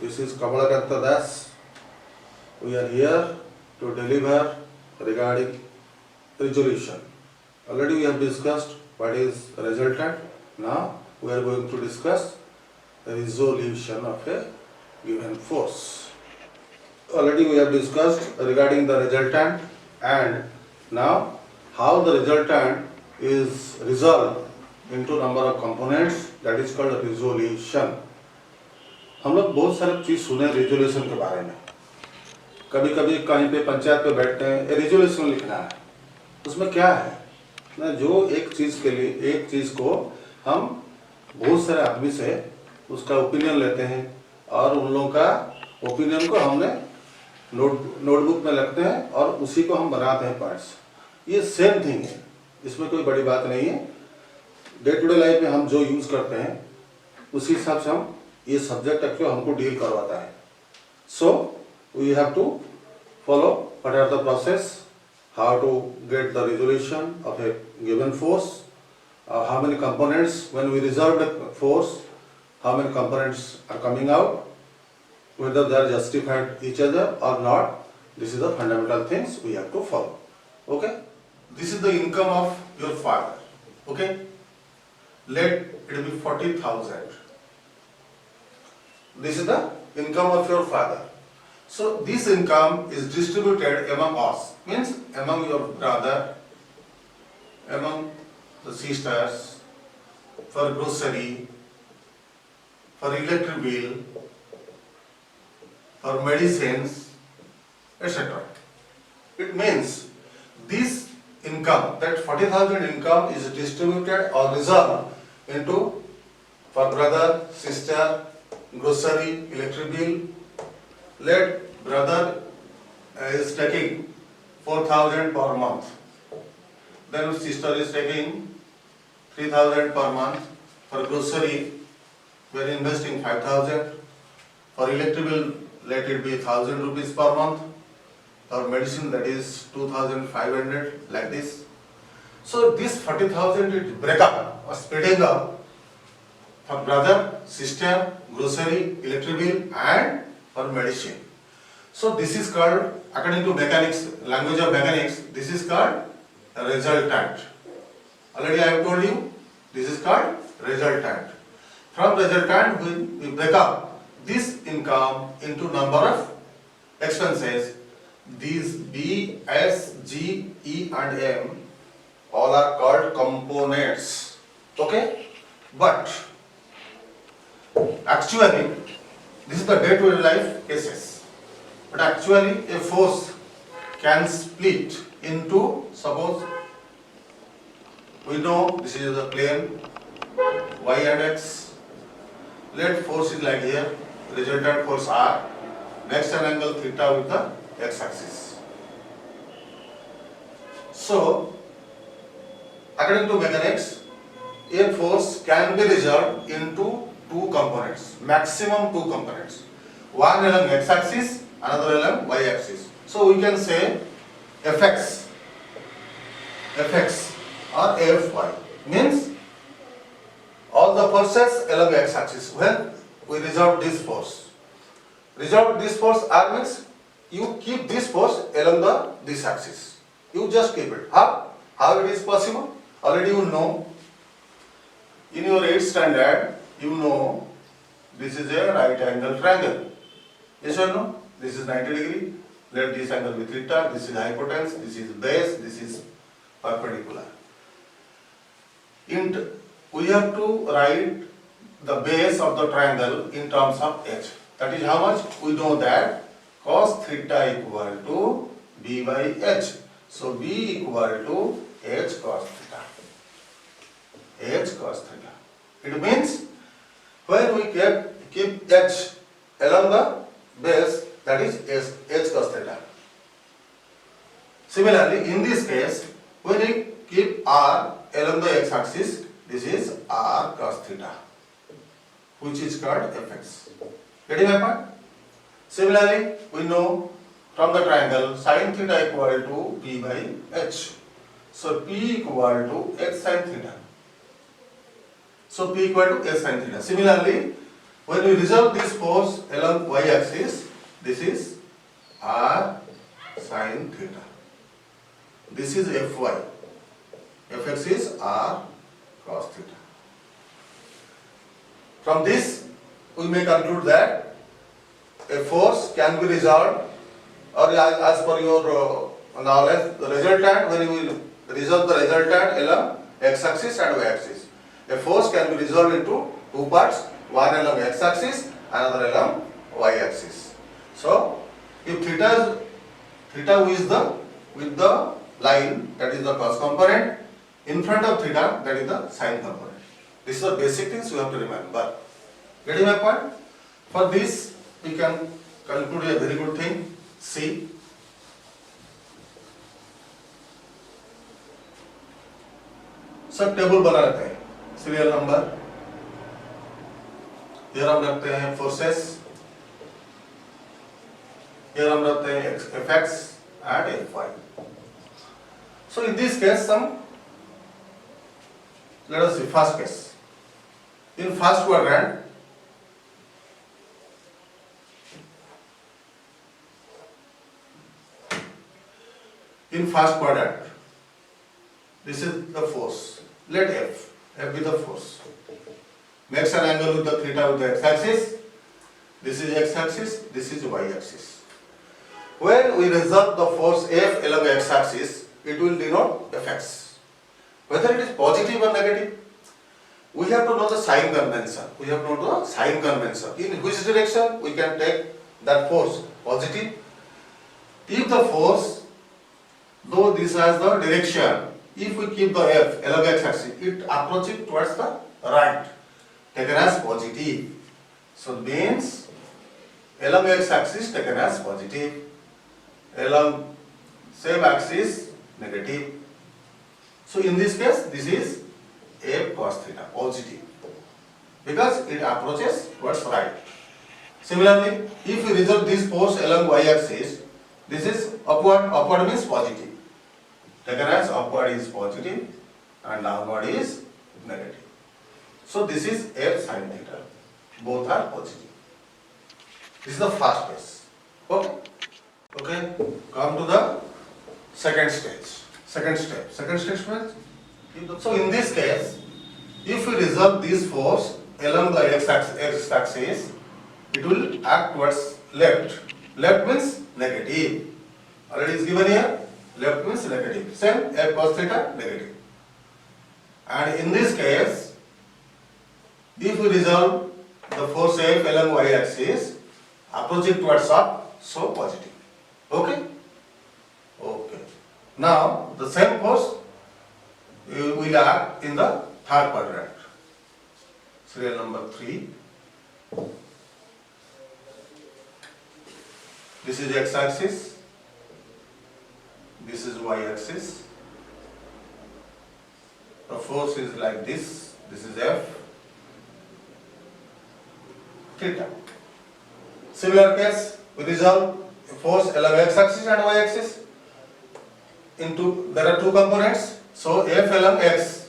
This is Kamalakanta Das. We are here to deliver regarding resolution. Already we have discussed what is resultant. Now we are going to discuss the resolution of a given force. Already we have discussed regarding the resultant and now how the resultant is resolved into number of components, that is called resolution. हम लोग बहुत सारे चीज सुने resolution के बारे में. कभी कभी कहीं पे पंचायत पे बैठते हैं, रेजोल्यूशन लिखना है. उसमें क्या है ना, जो एक चीज के लिए एक चीज को हम बहुत सारे आदमी से उसका ओपिनियन लेते हैं और उन लोगों का ओपिनियन को हमने नोटबुक में लिखते हैं और उसी को हम बनाते हैं पॉइंट्स. ये सेम थिंग है, इसमें कोई बड़ी बात नहीं है. डे टू डे लाइफ में हम जो यूज करते हैं उसी हिसाब से हम ये सब्जेक्ट एक्चुअली हमको डील करवाता है. So we have to follow what are the process, how to get the resolution of a given force, how many components when we resolve the force, how many components are coming out, whether they are justified each other or not. This is the fundamental things we have to follow. Okay, this is the income of your father. Okay, let it be 40,000. This is the income of your father. So this income is distributed among us, means among your brother, among the sisters, for grocery, for electric bill, for medicines, etc. It means this income, that 40,000 income is distributed or reserved into for brother, sister, grocery, electric bill. Let brother is taking 4,000 per month. Then sister is taking 3,000 per month. For grocery, we are investing 5,000. For electric bill, let it be 1,000 rupees per month. For medicine, that is 2,500, like this. So this 40,000 is break up or splitting up for brother, sister, grocery, electric bill, and for medicine. So this is called, according to mechanics, language of mechanics, this is called resultant. Already I have told you, this is called resultant. From resultant, we break up this income into number of expenses. These B, S, G, E and M all are called components. Okay? But actually, this is the day-to-day life cases. But actually a force can split into, suppose we know this is the plane Y and X. Let force is like here. Resultant force R, next an angle theta with the x-axis. So, according to mechanics, a force can be resolved into two components, maximum two components. One along x-axis, another along y-axis. So we can say Fx or Fy means all the forces along x-axis. When we resolve this force. Resolve this force R means you keep this force along this axis. You just keep it. How it is possible? Already you know. In your 8th standard, you know this is a right angle triangle. Yes or no? This is 90 degree. Let this angle be theta. This is hypotenuse. This is base. This is perpendicular. We have to write the base of the triangle in terms of h. That is how much? We know that cos theta equal to b by h. So b equal to h cos theta. H cos theta. It means when we keep h along the base, that is h cos theta. Similarly, in this case, when we keep r along the x-axis, this is r cos theta, which is called Fx. Getting my point? Similarly, we know from the triangle sin theta equal to p by h. So p equal to h sin theta. So p equal to h sin theta. Similarly, When we resolve this force along y-axis, this is r sin theta. This is Fy. Fx is r cos theta. From this, we may conclude that a force can be resolved, or as per your knowledge, the resultant, when you will resolve the resultant along x-axis and y-axis. A force can be resolved into two parts, one along x-axis, another along y-axis. So, if theta is with the line, that is the cos component, in front of theta, that is the sin component. This is the basic things you have to remember. Getting my point? For this, we can conclude a very good thing. See, सब table बना लेते हैं, serial number, here हम रखते हैं forces, here हम रखते हैं Fx and Fy. So in this case, let us see first case. In first quadrant, this is the force. Let F be the force. Makes an angle with the theta with the x-axis. This is x-axis, this is y-axis. When we resolve the force F along x-axis, it will denote Fx. Whether it is positive or negative, we have to know the sign convention. In which direction we can take that force? Positive. If the force, though this has the direction, if we keep the F along x-axis, it approaches towards the right, taken as positive. So means along x-axis taken as positive, along same axis negative. So in this case, this is F cos theta, positive, because it approaches towards right. Similarly, if we resolve this force along y-axis, this is upward. Upward means positive. Taken as upward is positive and downward is negative. So this is F sin theta. Both are positive. This is the first case. Okay. Okay. Come to the second stage. Second stage means, so in this case, if we resolve this force along the x-axis, it will act towards left. Left means negative. Already is given here. Left means negative. Same F cos theta, negative. And in this case, if we resolve the force F along y-axis, approaching towards up, so positive. Okay? Okay. Now, the same force will act in the third quadrant. Serial number 3. This is x-axis. This is y-axis. The force is like this. This is F theta. Similar case, we resolve force along x-axis and y-axis. There are two components. So F along x.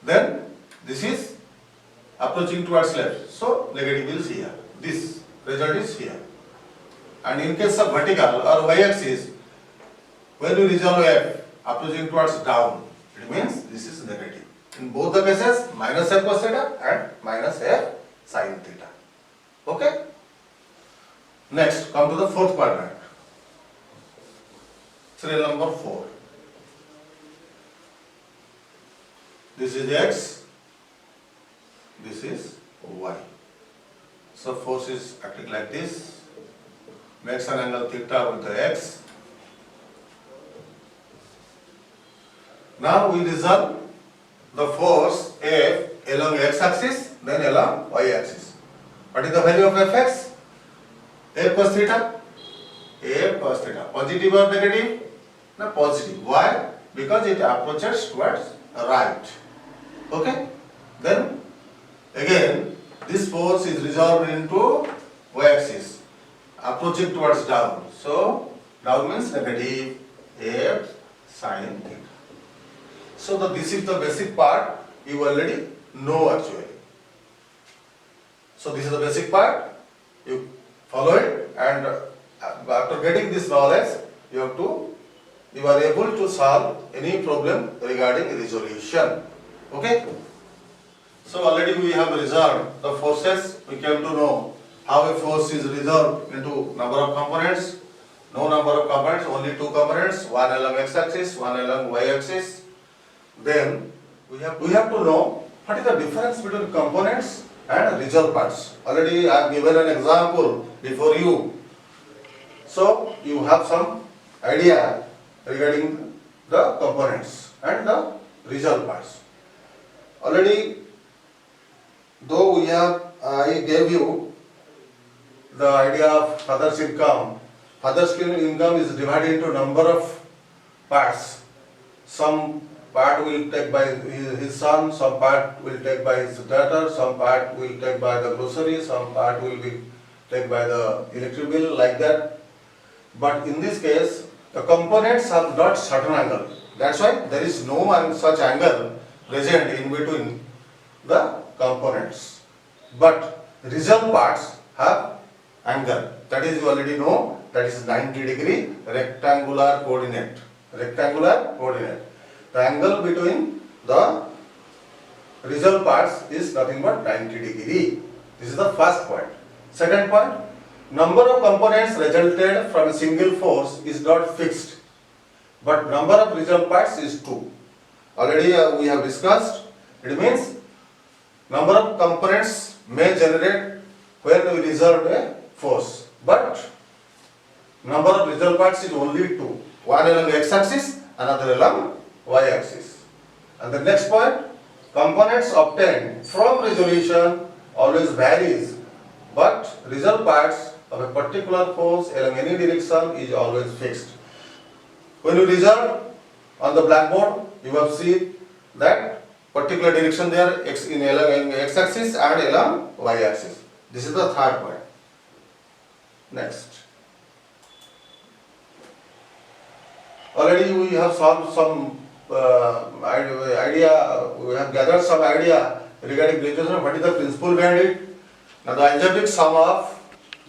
Then this is approaching towards left. So negative is here. This result is here. And in case of vertical or y-axis, when we resolve F approaching towards down, it means this is negative. In both the cases, minus F cos theta and minus F sin theta. Okay? Next, come to the fourth quadrant. Serial number 4. This is x, this is y. So force is acting like this, makes an angle theta with the x. Now we resolve the force F along x-axis, then along y-axis. What is the value of Fx? F cos theta? F cos theta. Positive or negative? No, positive. Why? Because it approaches towards right. Okay? Then again, this force is resolved into y-axis, approaching towards down. So down means negative F sin theta. So this is the basic part you already know actually. So this is the basic part. You follow it, and after getting this knowledge, you are able to solve any problem regarding resolution. Okay. So already we have resolved the forces. We came to know how a force is resolved into number of components. No number of components, only two components, one along x-axis, one along y-axis. Then we have to know what is the difference between components and resolved parts. Already I have given an example before you. So you have some idea regarding the components and the resolved parts. Already, though I gave you the idea of father's income. Father's income is divided into number of parts. Some part will take by his son, some part will take by his daughter, some part will take by the grocery, some part will be take by the electric bill, like that. But in this case, the components have not certain angle. That's why there is no such angle present in between the components. But resolved parts have angle. That is, you already know, that is 90-degree rectangular coordinate. Rectangular coordinate. The angle between the resolved parts is nothing but 90-degree. This is the first point. Second point, number of components resulted from a single force is not fixed, but number of resolved parts is 2. Already we have discussed. It means number of components may generate when we resolve a force, but number of resolved parts is only 2. One along x-axis, another along y-axis. And the next point, components obtained from resolution always varies, but resolved parts of a particular force along any direction is always fixed. When you resolve on the blackboard, you have seen that particular direction there along x-axis and along y-axis. This is the third point. Next. Already we have solved some idea, we have gathered some idea regarding resolution. What is the principle behind it? Now the algebraic sum of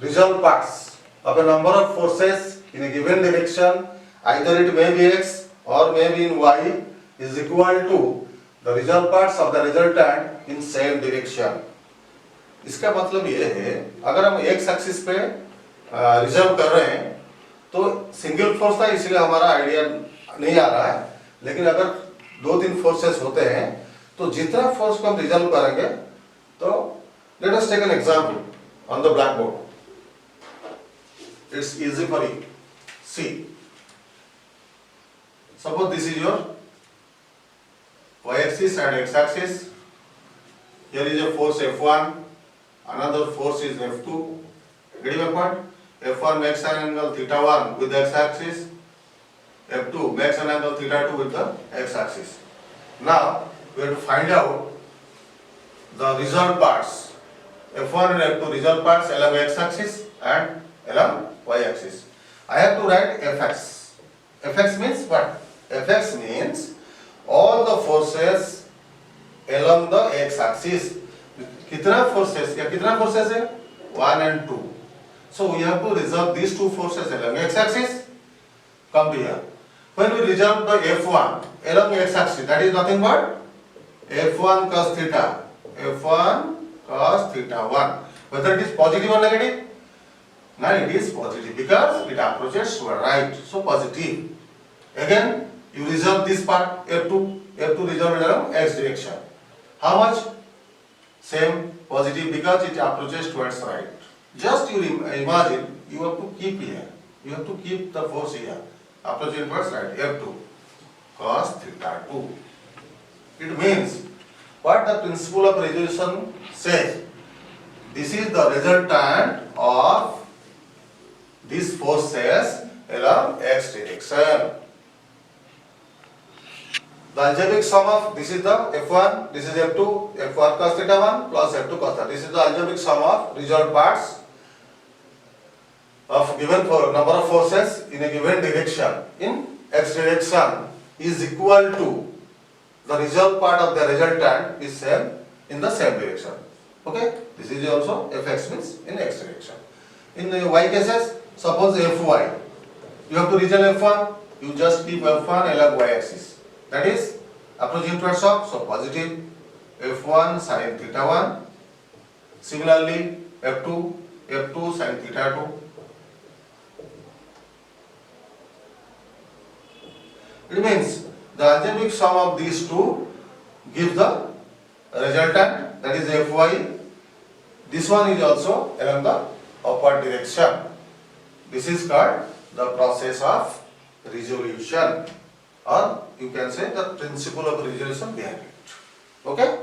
resolved parts of a number of forces in a given direction, either it may be x or may be in y, is equal to the resolved parts of the resultant in same direction. इसका मतलब ये है, अगर हम x axis पे resolve कर रहे हैं तो सिंगल फोर्स था इसलिए हमारा आइडिया नहीं आ रहा है, लेकिन अगर 2-3 फोर्सेस होते हैं तो जितना फोर्स को हम रिजॉल्व करेंगे, तो let us take an example on the black board. It's easy for you. See, suppose this is your y-axis and x-axis. Here is a force F1, another force is F2. Getting my point? F1 makes an angle θ1 with the x-axis, F2 makes an angle θ2 with the x-axis. Now we have to find out the resolved parts. F1 and F2 resolved parts along x-axis and along y-axis. I have to write Fx. Fx means what? Fx means all the forces along the x-axis. कितना forces है? 1 and 2. So we have to resolve these two forces along x-axis. Come to here. When we resolve the F1 along x-axis, that is nothing but F1 cos theta. F1 cos theta 1. Whether it is positive or negative? Now it is positive because it approaches to a right. So positive. Again, you resolve this part F2 resolved along x direction. How much? Same, positive because it approaches towards right. Just you imagine, you have to keep here. You have to keep the force here. Approaching towards right. F2 cos theta 2. It means what the principle of resolution says. This is the resultant of these forces along x direction. The algebraic sum of this is the F1, this is F2, F1 cos theta 1 plus F2 cos theta. This is the algebraic sum of resolved parts of given number of forces in a given direction in x direction is equal to the resolved part of the resultant is same in the same direction. Okay, this is also fx means in x direction. In the y cases, suppose fy, you have to resolve f1, you just keep f1 along y axis. That is approaching towards up, so positive f1 sin theta 1. Similarly, f2 sin theta 2. It means the algebraic sum of these two gives the resultant, that is fy. This one is also along the upward direction. This is called the process of resolution, or you can say the principle of resolution behind it. Okay?